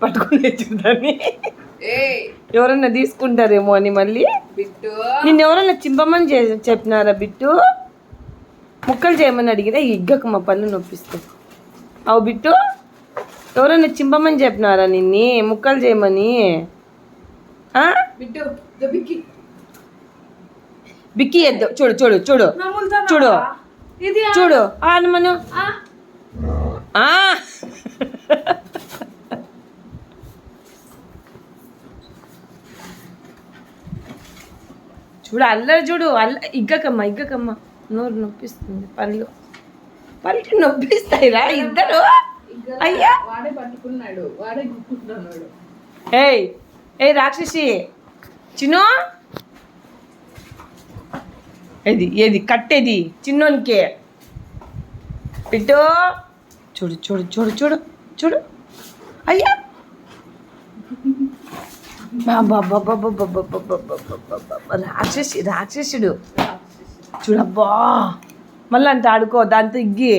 పట్టుకుని చూడాన్ని ఎవరన్నా తీసుకుంటారేమో అని మళ్ళీ నిన్ను ఎవరన్నా చింపమని చెప్పినారా బిట్టు? ముక్కలు చేయమని అడిగినా ఇగ్గక మా పళ్ళు నొప్పిస్తాయి. అవు బిట్టు, ఎవరన్నా చింపమని చెప్పినారా నిన్ని ముక్కలు చేయమని? బిక్కి ఎద్దు. చూడు చూడు చూడు చూడు చూడు మనం చూడు అల్లరి చూడు ఇగ్గకమ్మ నోరు నొప్పిస్తుంది. పళ్ళు నొప్పిస్తాయిరా ఇద్దరు. అయ్యా ఏయ్ ఏయ్ రాక్షసి చిన్నో ఏది కట్టేది చిన్నోనికే పెట్టు. చూడు చూడు చూడు చూడు చూడు అయ్యా రాక్షసుడు చూడబ్బా. మళ్ళీ అంత ఆడుకో దాంతో ఇగ్గి.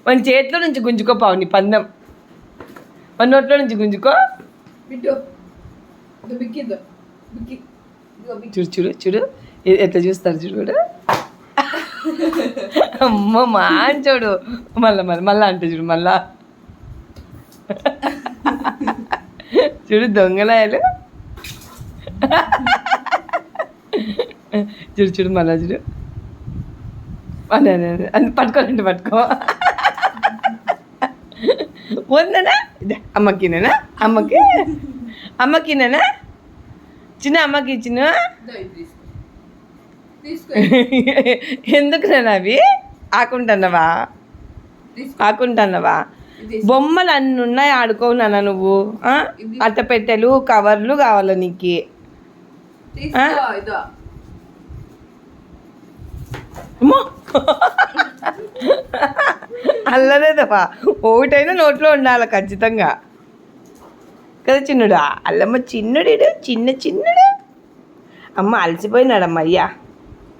మన చేతిలో నుంచి గుంజుకో పావు నీ పందెం. మన నోట్లో నుంచి గుంజుకో. చూడు చూడు చూడు ఎట్లా చూస్తారు చూడు. అమ్మ మాంచోడు. మళ్ళా అంటే చూడు మళ్ళా చూడు దొంగలాయలు. చూడు చూడు మళ్ళా చూడు. అదే అని పట్టుకోనండి పట్టుకో. వద్దనా అమ్మకినేనా అమ్మకినేనా చిన్న అమ్మకి ఇచ్చిన. ఎందుకు నేను అవి ఆకుంటున్నావా బొమ్మలు అన్నీ ఉన్నాయి ఆడుకోవు నాన్న నువ్వు. అట్టపెట్టెలు కవర్లు కావాలా నీకు? అల్లలేదవా ఒకటైనా నోట్లో ఉండాలి ఖచ్చితంగా కదా చిన్నుడా. అల్లమ్మ చిన్నుడు చిన్నడు. అమ్మ అలసిపోయినాడమ్మ అయ్యా.